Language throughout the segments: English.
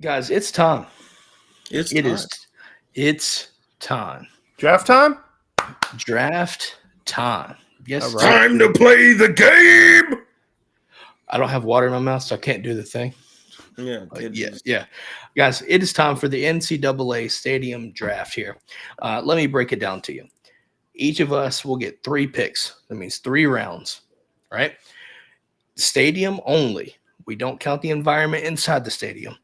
Guys, it's time. It's It is. time. It's time. Draft time? Draft time. Yes, All it's right. Time to play the game. I don't have water in my mouth, so I can't do the thing. Yeah, Yeah. Guys, it is time for the NCAA Stadium Draft here. Let me break it down to you. Each of us will get 3 picks. That means 3 rounds, right? Stadium only. We don't count the environment inside the stadium.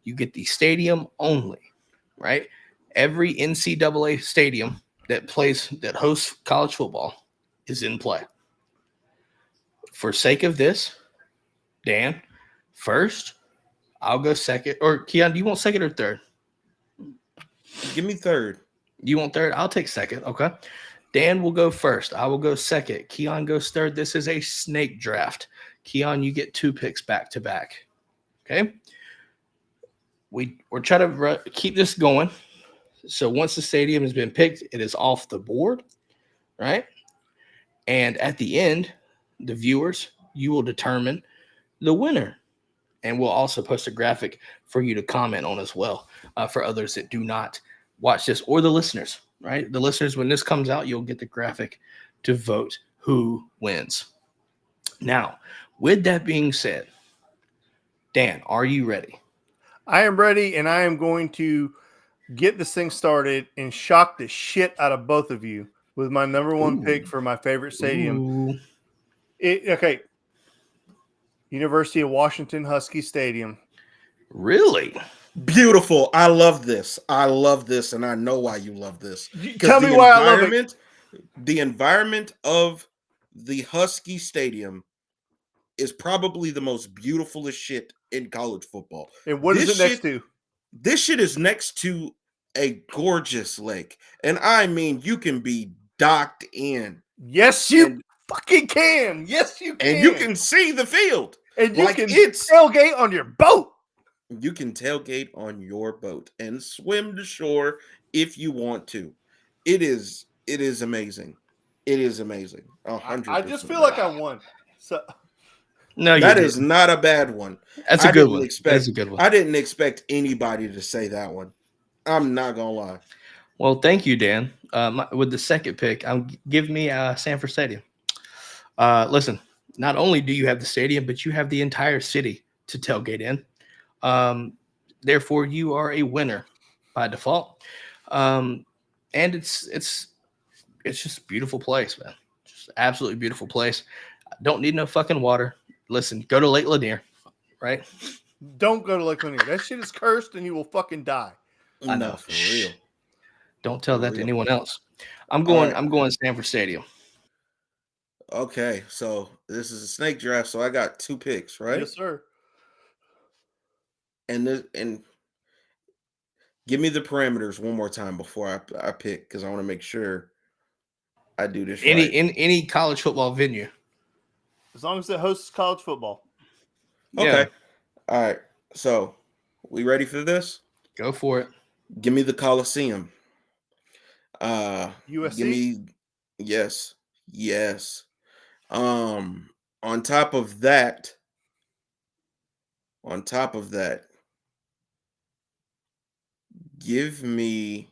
You get the stadium only, right? Every NCAA stadium that hosts college football is in play. For sake of this, Dan, first, I'll go second. Or Keon, do you want second or third? Give me third. You want third? I'll take second. Okay. Dan will go first. I will go second. Keon goes third. This is a snake draft. Keon, you get 2 picks back to back. Okay. We're trying to keep this going. So once the stadium has been picked, it is off the board, right? And at the end, the viewers, you will determine the winner. And we'll also post a graphic for you to comment on as well for others that do not watch this, or the listeners, right? The listeners, when this comes out, you'll get the graphic to vote who wins. Now, with that being said, Dan, are you ready? I am ready, and I am going to get this thing started and shock the shit out of both of you with my number 1 pick for my favorite stadium. Okay. University of Washington Husky Stadium. Really? Beautiful. I love this. And I know why you love this. Tell me why I love it. The environment of the Husky Stadium is probably the most beautifulest shit in college football. And what is it next to? This shit is next to a gorgeous lake. And I mean, you can be docked in. Yes, you fucking can. Yes, you can. And you can see the field. And you can tailgate on your boat. You can tailgate on your boat and swim to shore if you want to. It is amazing. It is amazing. 100%. I just feel like I won. So no, that is not a bad one. That's a good one. That's a good one. I didn't expect anybody to say that one. I'm not gonna lie. Well, thank you, Dan. With the second pick, give me Sanford Stadium. Listen, not only do you have the stadium, but you have the entire city to tailgate in. Therefore, you are a winner by default. And it's just a beautiful place, man. Just absolutely beautiful place. Don't need no fucking water. Listen, go to Lake Lanier, right? Don't go to Lake Lanier. That shit is cursed, and you will fucking die. I know. For real. Don't tell that to anyone else. I'm going Sanford Stadium. Okay, so this is a snake draft, so I got 2 picks, right? Yes, sir. And give me the parameters one more time before I pick, because I want to make sure I do this right. Any college football venue. As long as it hosts college football. Okay. Yeah. All right. So, we ready for this? Go for it. Give me the Coliseum. USC? Give me yes. On top of that, give me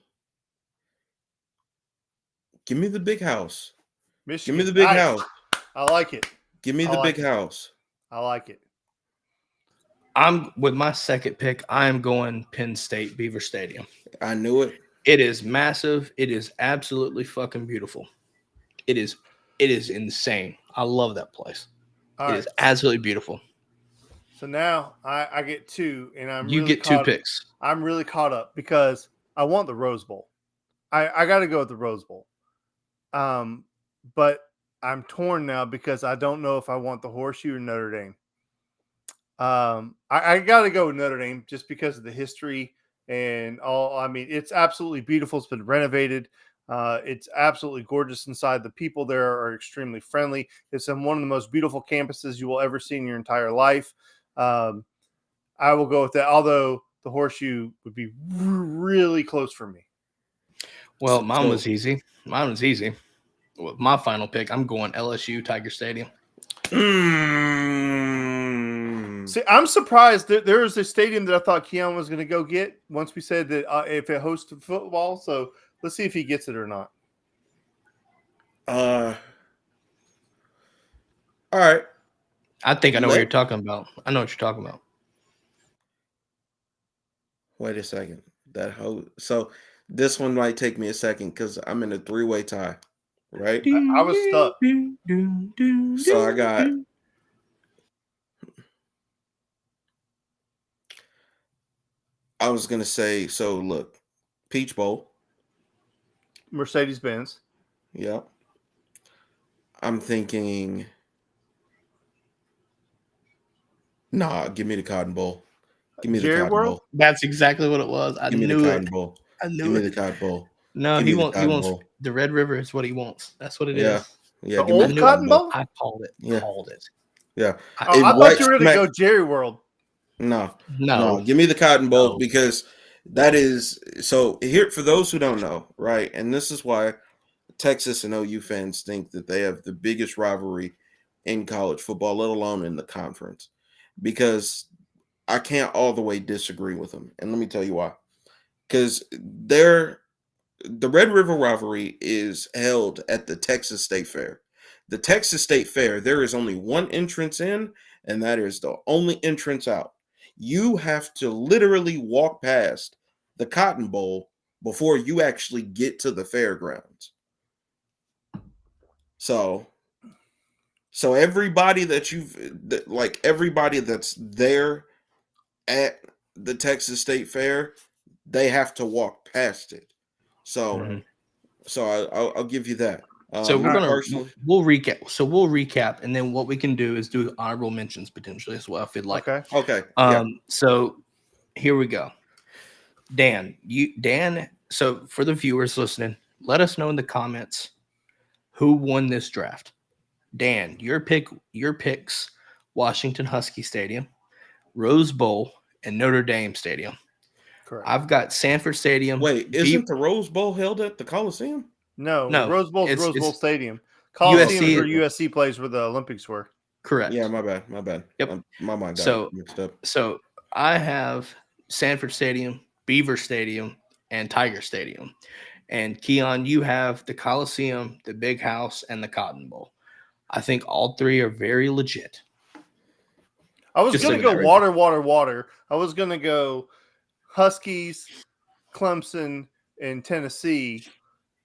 the big house. Michigan. Give me the big house. I like it. Give me the big house. I like it. I'm with my second pick. I'm going Penn State Beaver Stadium. I knew it. It is massive. It is absolutely fucking beautiful. It is insane. I love that place. It is absolutely beautiful. So now I get 2, and you get 2 picks. I'm really caught up because I want the Rose Bowl. I got to go with the Rose Bowl. But I'm torn now because I don't know if I want the Horseshoe or Notre Dame. I got to go with Notre Dame just because of the history and all. I mean, it's absolutely beautiful. It's been renovated. It's absolutely gorgeous inside. The people there are extremely friendly. It's on one of the most beautiful campuses you will ever see in your entire life. I will go with that, although the Horseshoe would be really close for me. Well, mine was easy. With my final pick, I'm going LSU Tiger Stadium. So See, I'm surprised that there was a stadium that I thought Keon was going to go get once we said that if it hosts football. So let's see if he gets it or not. All right. I think I know what you're talking about. I know what you're talking about. Wait a second. So this one might take me a second because I'm in a 3-way tie, right? I was stuck. So I was gonna say, so look, Peach Bowl. Mercedes-Benz. Yep. I'm thinking, nah, give me the Cotton Bowl. Give me the Jerry Cotton World? Bowl. That's exactly what it was. I Give me knew the it. Cotton Bowl. I knew Give me it. the Cotton Bowl. No, Give he me the wants. He Cotton wants Bowl. the Red River is what he wants. That's what it Yeah. is. Yeah, The give me old the Cotton Bowl? I called it. Yeah. Called it. Yeah. Oh, I thought you were going to go Jerry World. No. No. Give me the Cotton Bowl No. because that is so here for those who don't know, right? And this is why Texas and OU fans think that they have the biggest rivalry in college football, let alone in the conference, because I can't all the way disagree with them. And let me tell you why. Because the Red River rivalry is held at the Texas State Fair. The Texas State Fair, there is only one entrance in, and that is the only entrance out. You have to literally walk past the Cotton Bowl before you actually get to the fairgrounds. So everybody that everybody that's there at the Texas State Fair, they have to walk past it. So I'll give you that. So we'll recap. So we'll recap, and then what we can do is do honorable mentions potentially as well if you'd like. Okay. So here we go. Dan. So for the viewers listening, let us know in the comments who won this draft. Dan, your picks: Washington Husky Stadium, Rose Bowl, and Notre Dame Stadium. Correct. I've got Sanford Stadium. Wait, isn't the Rose Bowl held at the Coliseum? No, Rose Bowl is Rose Bowl Stadium. Coliseum is where USC plays where the Olympics were. Correct. Yeah, my bad. Yep. My mind got mixed up. So I have Sanford Stadium, Beaver Stadium, and Tiger Stadium. And Keon, you have the Coliseum, the Big House, and the Cotton Bowl. I think all three are very legit. I was going to go water. I was going to go Huskies, Clemson, and Tennessee,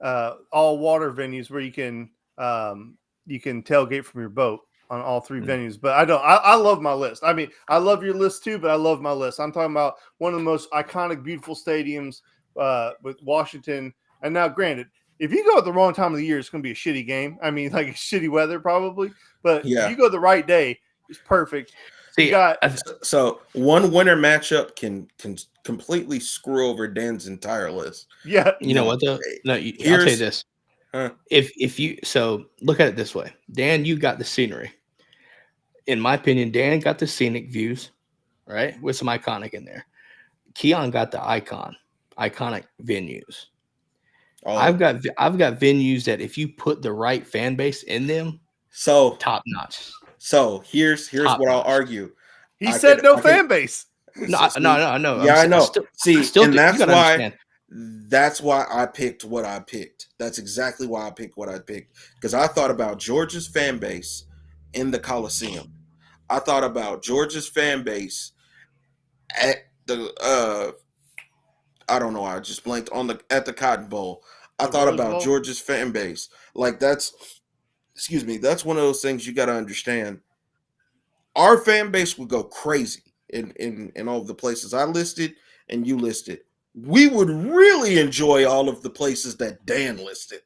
all water venues where you can tailgate from your boat on all three venues. But I love my list. I mean, I love your list too, but I love my list. I'm talking about one of the most iconic, beautiful stadiums with Washington. And now, granted, if you go at the wrong time of the year, it's going to be a shitty game. I mean, like shitty weather probably. But if you go the right day, it's perfect. See, so one winter matchup can completely screw over Dan's entire list. Yeah. You know what though? No, I'll tell you this. If you look at it this way, Dan, you got the scenery. In my opinion, Dan got the scenic views, right? With some iconic in there. Keon got the iconic venues. Oh. I've got venues that if you put the right fan base in them, so top notch. So here's what I'll argue. He said no fan base. No. Yeah, I know. That's why I picked what I picked. That's exactly why I picked what I picked. Because I thought about Georgia's fan base in the Coliseum. I thought about Georgia's fan base at the I don't know. I just blanked at the Cotton Bowl. I thought about Georgia's fan base. Like that's one of those things you got to understand. Our fan base would go crazy in all of the places I listed and you listed. We would really enjoy all of the places that Dan listed.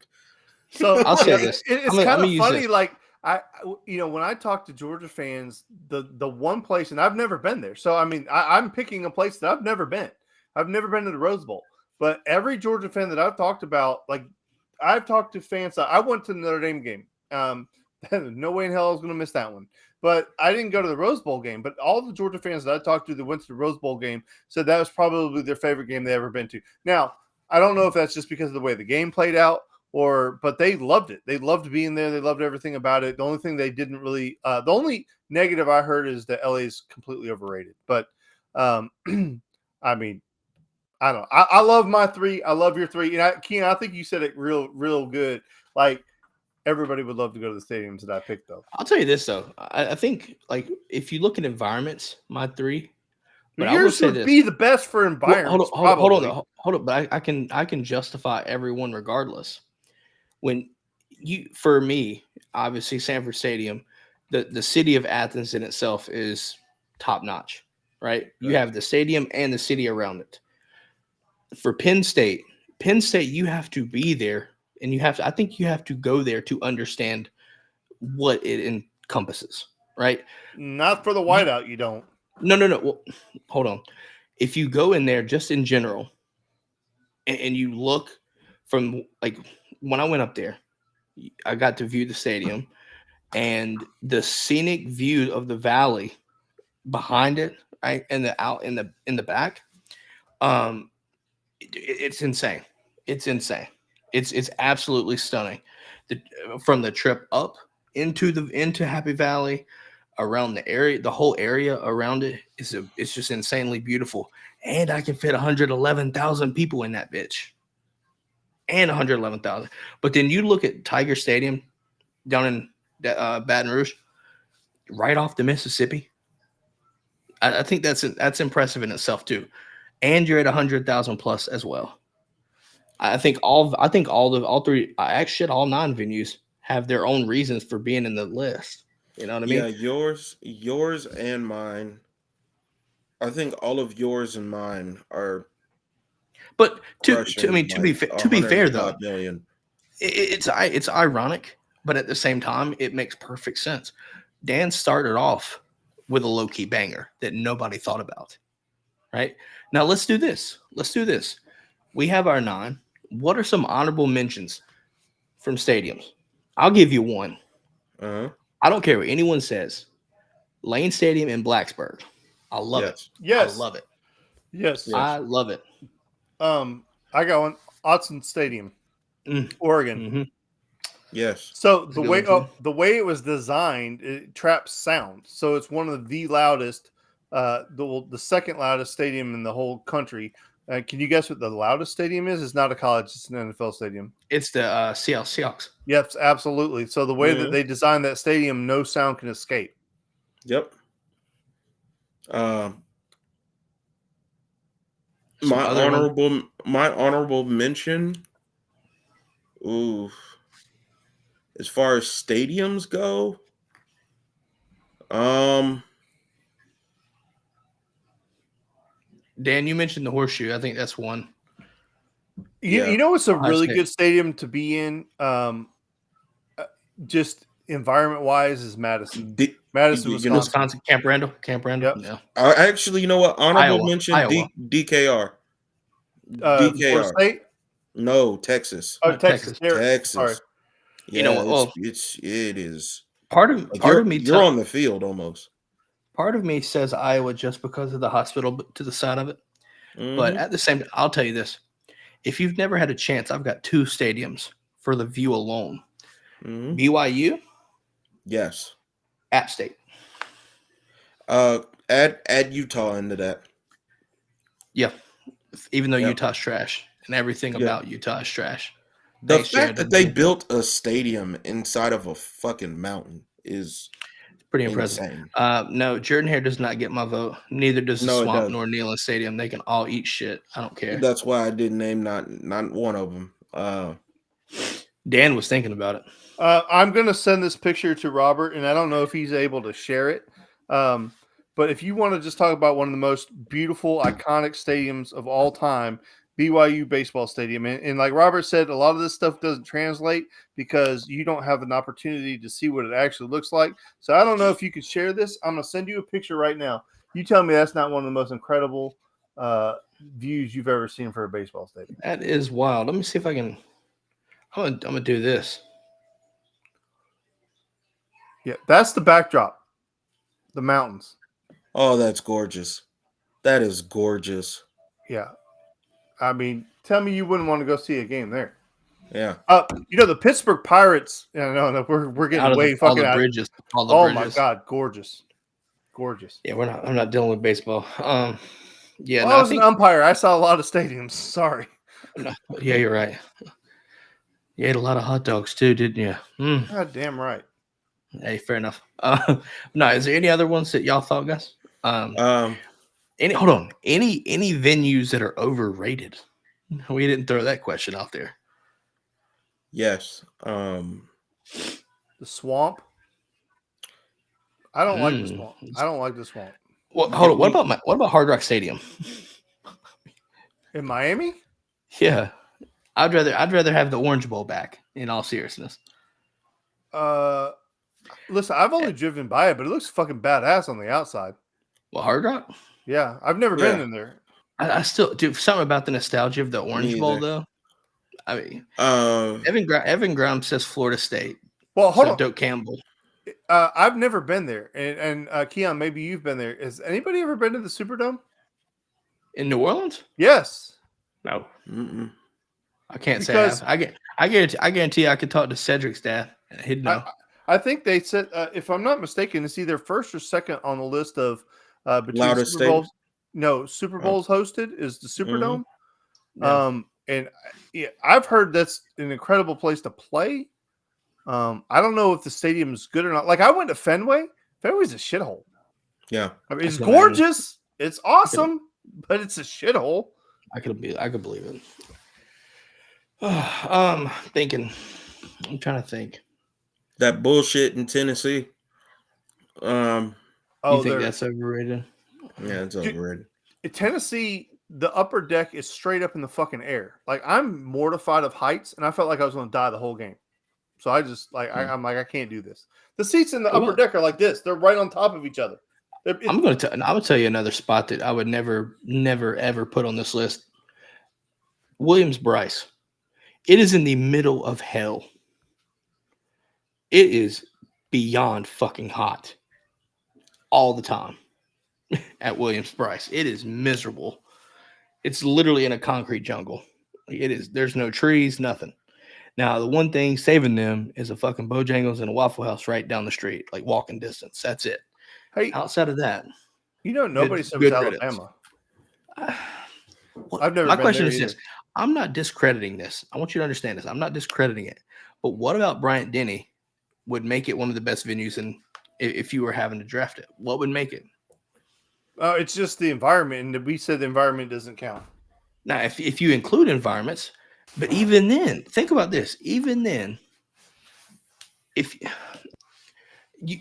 So I'll say this. It's kind of funny. Like when I talk to Georgia fans, the one place, and I've never been there. So I mean, I'm picking a place that I've never been. I've never been to the Rose Bowl, but every Georgia fan that I've talked about, like I've talked to fans. I went to the Notre Dame game. No way in hell I was going to miss that one. But I didn't go to the Rose Bowl game. But all the Georgia fans that I talked to that went to the Rose Bowl game said that was probably their favorite game they've ever been to. Now, I don't know if that's just because of the way the game played out but they loved it. They loved being there. They loved everything about it. The only thing they didn't really, the only negative I heard is that LA is completely overrated. But I mean, I don't know. I love my 3. I love your 3. And Keenan, I think you said it real good. Like, everybody would love to go to the stadiums that I picked, though. I'll tell you this though. I think like if you look at environments, my 3. But yours would be the best for environments. Hold on. But I can justify everyone regardless. For me, obviously Sanford Stadium, the city of Athens in itself is top notch, right? You have the stadium and the city around it. For Penn State, you have to be there, and I think you have to go there to understand what it encompasses, right? Not for the whiteout, you don't. No. Well, hold on. If you go in there just in general, and you look from like when I went up there, I got to view the stadium and the scenic view of the valley behind it, right, and in the back. It's insane. It's insane. It's absolutely stunning. From the trip up into Happy Valley, around the area, the whole area around it it's just insanely beautiful. And I can fit 111,000 people in that bitch. And 111,000. But then you look at Tiger Stadium down in Baton Rouge, right off the Mississippi. I think that's impressive in itself too. And you're at 100,000 plus as well. I think all 9 venues have their own reasons for being in the list. You know what I mean? Yeah, yours and mine. I think all of yours and mine are. But to be fair though, million. It's ironic, but at the same time, it makes perfect sense. Dan started off with a low key banger that nobody thought about. Right now, let's do this. We have our 9. What are some honorable mentions from stadiums? I'll give you one. I don't care what anyone says. Lane Stadium in Blacksburg. I love it. Yes. I love it. Yes. I love it. I got one. Autzen Stadium, Oregon. Mm-hmm. Yes. So the way it was designed, it traps sound. So it's one of the loudest, the second loudest stadium in the whole country. Can you guess what the loudest stadium is? It's not a college; it's an NFL stadium. It's the Seattle Seahawks. Yep, absolutely. So the way that they designed that stadium, no sound can escape. Yep. My honorable mention. Ooh. As far as stadiums go, Dan, you mentioned the Horseshoe. I think that's one. You know, it's a really good stadium to be in. Just environment wise, is Madison. Madison, Wisconsin. Camp Randall. Yep. Yeah. Actually, you know what? Honorable mention. DKR. DKR. State? No, Texas. Oh, Texas. Texas. Yeah, you know, it is. Part of me. You're on the field almost. Part of me says Iowa just because of the hospital to the side of it. Mm-hmm. But at the same time, I'll tell you this. If you've never had a chance, I've got 2 stadiums for the view alone. Mm-hmm. BYU. Yes. App State. Add Utah into that. Yeah. Even though Utah's trash and everything about Utah is trash. The fact that they built a stadium inside of a fucking mountain is pretty impressive. No, Jordan Hare does not get my vote. Neither does the Swamp nor Neyland Stadium. They can all eat shit. I don't care. That's why I didn't name not one of them. Dan was thinking about it. I'm going to send this picture to Robert, and I don't know if he's able to share it. But if you want to just talk about one of the most beautiful, iconic stadiums of all time, BYU baseball stadium. And like Robert said, a lot of this stuff doesn't translate because you don't have an opportunity to see what it actually looks like. So I don't know if you could share this. I'm going to send you a picture right now. You tell me that's not one of the most incredible views you've ever seen for a baseball stadium. That is wild. Let me see if I can. I'm going to do this. Yeah, that's the backdrop. The mountains. Oh, that's gorgeous. That is gorgeous. Yeah. I mean, tell me you wouldn't want to go see a game there. Yeah. The Pittsburgh Pirates. No, we're getting way all fucking the out. bridges. All the Oh bridges. my God, gorgeous. Yeah, I'm not dealing with baseball. Yeah, Well, no, I I was an think. umpire. I saw a lot of stadiums. Sorry. No, yeah, you're right. You ate a lot of hot dogs too, didn't you? God damn right. Hey, fair enough. No, is there any other ones that y'all thought, guys? Hold on. Any venues that are overrated? We didn't throw that question out there. Yes. The Swamp. I don't like the Swamp. I don't like the Swamp. Well, hold on. What about Hard Rock Stadium? In Miami? Yeah, I'd rather have the Orange Bowl back. In all seriousness. Listen, I've only driven by it, but it looks fucking badass on the outside. Well, Hard Rock. Yeah, I've never been in there. I still do something about the nostalgia of the Orange Bowl, though. I mean, Evan Grimes says Florida State. Well, hold on, Doak Campbell. I've never been there, and Keon, maybe you've been there. Has anybody ever been to the Superdome in New Orleans? Yes. No. I can't say I guarantee I could talk to Cedric's dad and he'd know. I think they said, if I'm not mistaken, it's either first or second on the list of between Super Bowls. No, Super Bowls hosted is the Superdome. Yeah. And I've heard that's an incredible place to play. I don't know if the stadium is good or not. Like I went to Fenway. Fenway's a shithole. Yeah, I mean, it's gorgeous. It's awesome, but it's a shithole. I could believe it. Thinking. I'm trying to think. That bullshit in Tennessee. You think that's overrated? Yeah, it's overrated. Tennessee, the upper deck is straight up in the fucking air. Like I'm mortified of heights, and I felt like I was going to die the whole game. So I just I'm like, I can't do this. The seats in the upper deck are like this; they're right on top of each other. I'm going to tell you another spot that I would never, ever put on this list. Williams-Brice. It is in the middle of hell. It is beyond fucking hot all the time at Williams-Brice. It is miserable. It's literally in a concrete jungle. It is. There's no trees, nothing. Now, the one thing saving them is a fucking Bojangles and a Waffle House right down the street, like walking distance. That's it. Hey, outside of that, nobody serves Alabama. I've never. My question is this: I'm not discrediting this. I want you to understand this. I'm not discrediting it. But what about Bryant-Denny would make it one of the best venues? And if you were having to draft it, what would make it? It's just the environment, and we said the environment doesn't count. Now, if you include environments, but even then, think about this. Even then, if you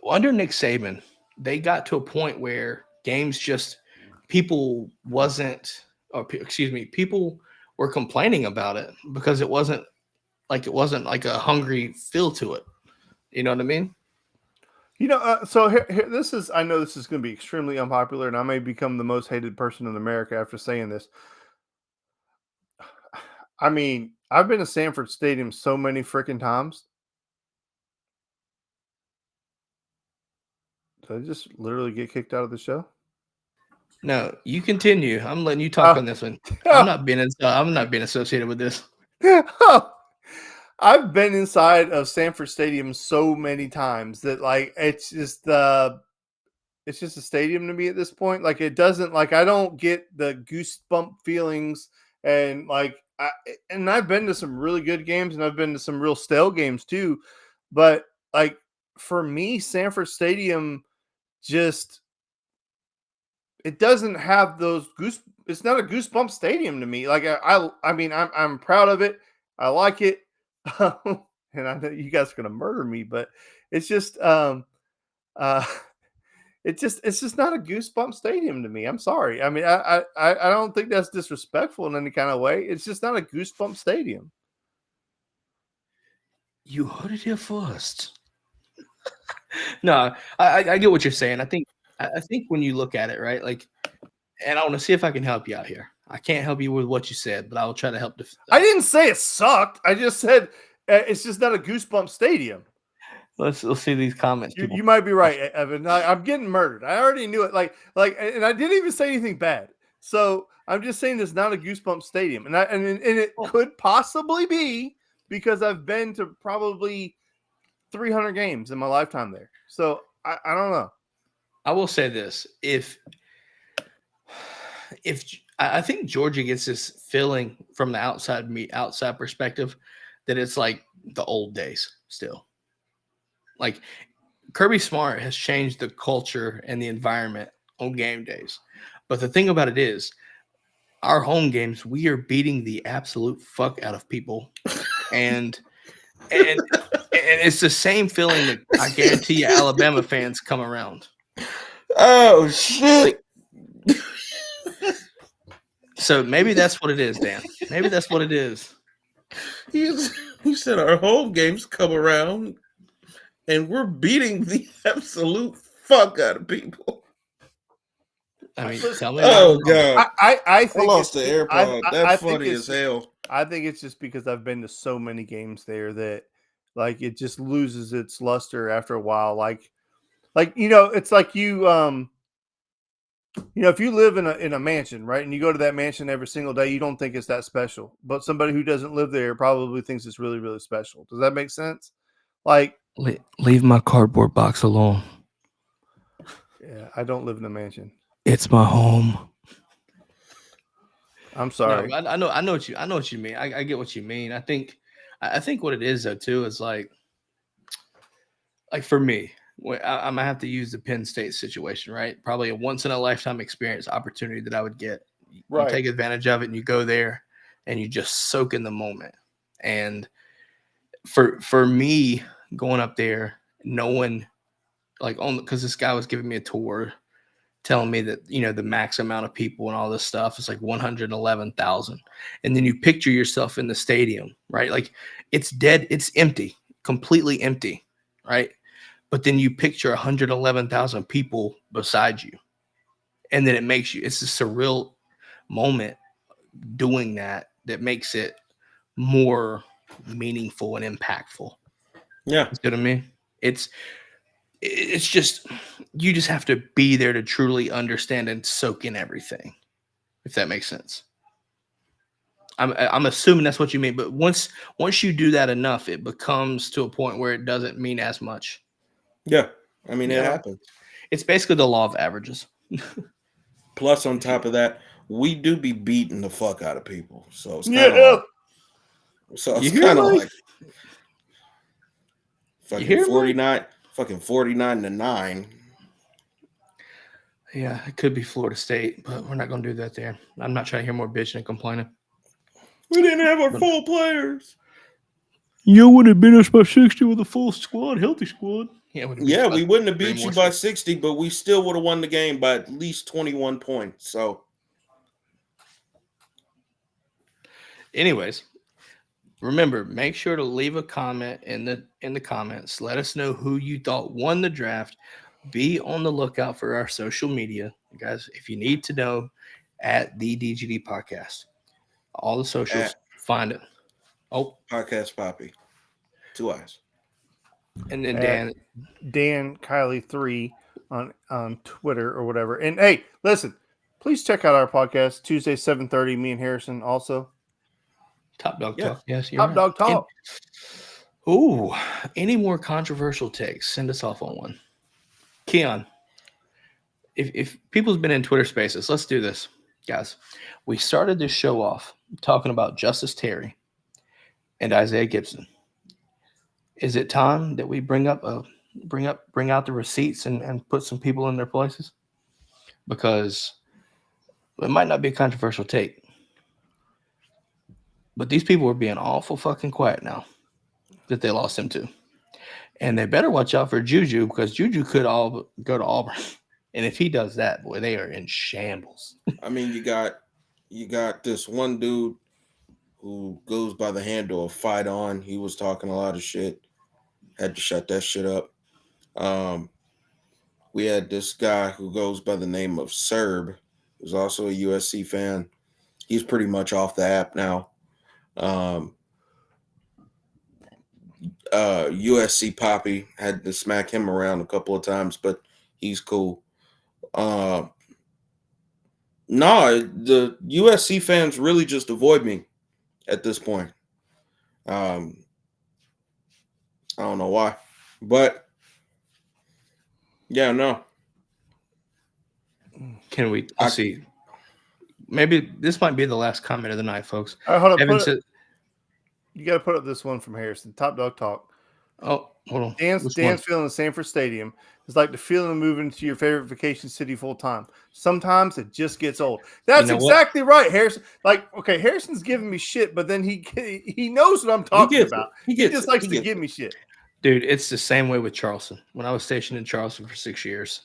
under Nick Saban, they got to a point where games just people were complaining about it because it wasn't like a hungry feel to it. You know what I mean? So here, this is. I know this is going to be extremely unpopular, and I may become the most hated person in America after saying this. I mean, I've been to Sanford Stadium so many freaking times. Did I just literally get kicked out of the show? No, you continue. I'm letting you talk on this one. I'm not being associated with this. I've been inside of Sanford Stadium so many times that it's just a stadium to me at this point. Like it doesn't I don't get the goosebump feelings and I've been to some really good games and I've been to some real stale games too. But for me, Sanford Stadium it doesn't have those it's not a goosebump stadium to me. I mean, I'm proud of it. I like it. And I know you guys are gonna murder me, but it's just it's just not a goosebump stadium to me. I'm sorry. I mean, I don't think that's disrespectful in any kind of way. It's just not a goosebump stadium. You heard it here first. No, I get what you're saying. I think when you look at it, right, and I want to see if I can help you out here. I can't help you with what you said, but I will try to help. I didn't say it sucked. I just said it's just not a goosebump stadium. Let's see these comments. You might be right, Evan. I'm getting murdered. I already knew it. And I didn't even say anything bad. So I'm just saying it's not a Goosebumps stadium, and it could possibly be because I've been to probably 300 games in my lifetime there. So I don't know. I will say this: if I think Georgia gets this feeling from the outside perspective that it's like the old days still. Like Kirby Smart has changed the culture and the environment on game days. But the thing about it is, our home games, we are beating the absolute fuck out of people. And it's the same feeling that I guarantee you Alabama fans come around. Oh shit. So maybe that's what it is, Dan. Maybe that's what it is. He said our home games come around and we're beating the absolute fuck out of people. I mean, tell me. Oh god! I think I lost the AirPod. That's funny as hell. I think it's just because I've been to so many games there that like it just loses its luster after a while. Like it's like if you live in a mansion, right, and you go to that mansion every single day, you don't think it's that special. But somebody who doesn't live there probably thinks it's really, really special. Does that make sense? Like, leave my cardboard box alone. Yeah, I don't live in a mansion. It's my home. I'm sorry. No, I know what you mean. I get what you mean. I think what it is though too is like for me, I'm gonna have to use the Penn State situation, right? Probably a once in a lifetime experience opportunity that I would get. You take advantage of it and you go there and you just soak in the moment. And for me going up there, no one because this guy was giving me a tour telling me that the max amount of people and all this stuff is like 111,000, and then you picture yourself in the stadium, right? Like it's dead, it's empty, completely empty, right? But then you picture 111,000 people beside you, and then it's a surreal moment doing that makes it more meaningful and impactful. Yeah, you know what I mean? It's just you just have to be there to truly understand and soak in everything, if that makes sense. I'm assuming that's what you mean, but once you do that enough, it becomes to a point where it doesn't mean as much. Yeah, I mean it happens. It's basically the law of averages. Plus, on top of that, we do be beating the fuck out of people, so it's kind of like fucking 49. Fucking 49-9. Yeah, it could be Florida State, but we're not going to do that there. I'm not trying to hear more bitching and complaining. We didn't have our full players. You would have beat us by 60 with a full squad, healthy squad. Yeah, we wouldn't have beat you by 60, but we still would have won the game by at least 21 points. So, anyways, remember, make sure to leave a comment in the comments. Let us know who you thought won the draft. Be on the lookout for our social media, guys. If you need to know, at the DGD Podcast, all the socials, find it. Oh, Podcast Poppy, 2 eyes. And then Dan Kylie 3 on Twitter or whatever. And hey, listen, please check out our podcast Tuesday 7:30. Me and Harrison also. Top Dog Talk. Yes, Top Dog Talk. Any more controversial takes? Send us off on one. Keon, if people's been in Twitter Spaces, let's do this, guys. We started this show off talking about Justice Terry and Isaiah Gibson. Is it time that we bring out the receipts and put some people in their places? Because it might not be a controversial take, but these people are being awful fucking quiet now that they lost him to. And they better watch out for Juju, because Juju could all go to Auburn. And if he does that, boy, they are in shambles. I mean, you got this one dude who goes by the handle of Fight On. He was talking a lot of shit. Had to shut that shit up. We had this guy who goes by the name of Serb, who's also a USC fan. He's pretty much off the app now. USC Poppy had to smack him around a couple of times, but he's cool. No, the USC fans really just avoid me at this point. I don't know why, but yeah, no. Can we? Let's see. Maybe this might be the last comment of the night, folks. All right, hold on. Evan said, You got to put up this one from Harrison. Top Dog Talk. "Oh, hold on. Dan's feeling the Sanford Stadium is like the feeling of moving to your favorite vacation city full time. Sometimes it just gets old." That's exactly right, Harrison. Like, okay, Harrison's giving me shit, but then he knows what I'm talking about. He just likes to give me shit. Dude, it's the same way with Charleston. When I was stationed in Charleston for 6 years,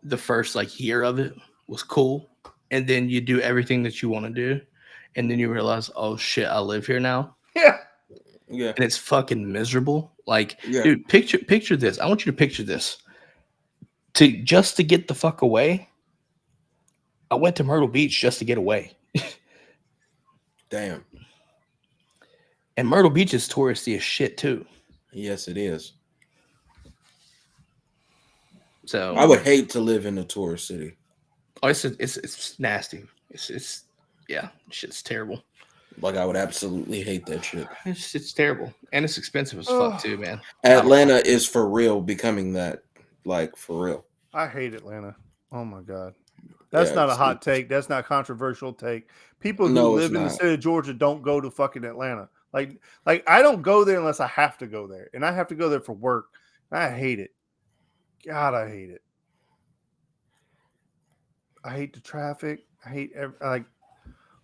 the first year of it was cool, and then you do everything that you want to do, and then you realize, oh shit, I live here now. Yeah. And it's fucking miserable. Dude, picture this. I want you to picture this. Just to get the fuck away, I went to Myrtle Beach just to get away. Damn. And Myrtle Beach is touristy as shit too. Yes, it is. So I would hate to live in a tourist city. Oh, it's nasty. It's shit's terrible. Like, I would absolutely hate that shit. It's terrible, and it's expensive as fuck too, man. Atlanta is for real becoming that, like, for real. I hate Atlanta. Oh my god, that's not a hot take. That's not a controversial take. People who live in the state of Georgia don't go to fucking Atlanta. Like I don't go there unless I have to go there, and I have to go there for work. I hate it. God, I hate it. I hate the traffic. I hate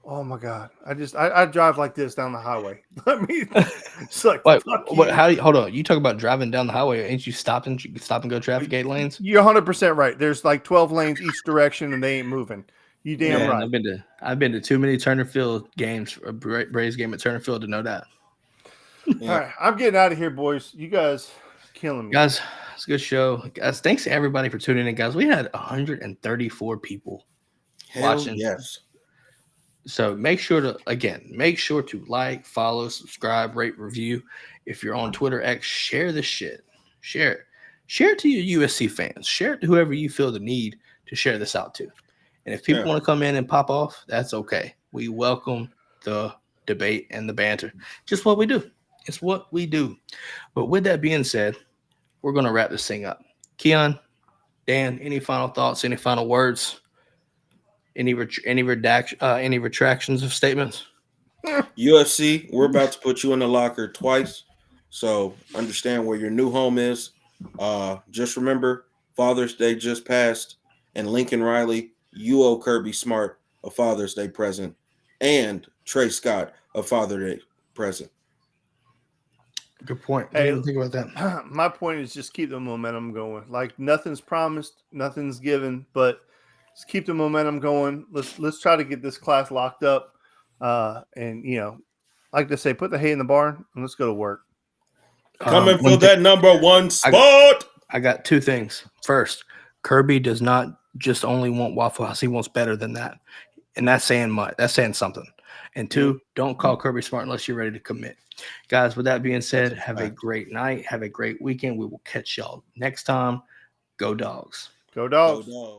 oh my god! I drive like this down the highway. I mean, it's like hold on. You talk about driving down the highway, ain't you stop and go traffic 8 lanes? You're 100% right. There's like 12 lanes each direction, and they ain't moving. You damn right. I've been to too many Turner Field games, a Braves game at Turner Field to know that. Yeah. All right, I'm getting out of here, boys. You guys killing me, guys. It's a good show, guys. Thanks to everybody for tuning in, guys. We had 134 people watching. Yes. So make sure to like, follow, subscribe, rate, review. If you're on Twitter X, share this shit. Share it. Share it to your USC fans. Share it to whoever you feel the need to share this out to. And if people want to come in and pop off, that's okay. We welcome the debate and the banter. Just what we do. It's what we do. But with that being said, we're going to wrap this thing up. Keon, Dan, any final thoughts, any final words? Any retractions of statements? UFC, we're about to put you in the locker twice, so understand where your new home is. Just remember, Father's Day just passed, and Lincoln Riley, you owe Kirby Smart a Father's Day present, and Trey Scott a Father's Day present. Good point. Hey, think about that. My point is just keep the momentum going. Like, nothing's promised, nothing's given, but let's keep the momentum going. Let's try to get this class locked up. And like they say, put the hay in the barn and let's go to work. Come and fill that number one spot. I got 2 things. First, Kirby does not just only want Waffle House; he wants better than that, and that's saying much. That's saying something. And 2, don't call Kirby Smart unless you're ready to commit. Guys, with that being said, have a great night. Have a great weekend. We will catch y'all next time. Go Dogs. Go Dogs. Go Dogs.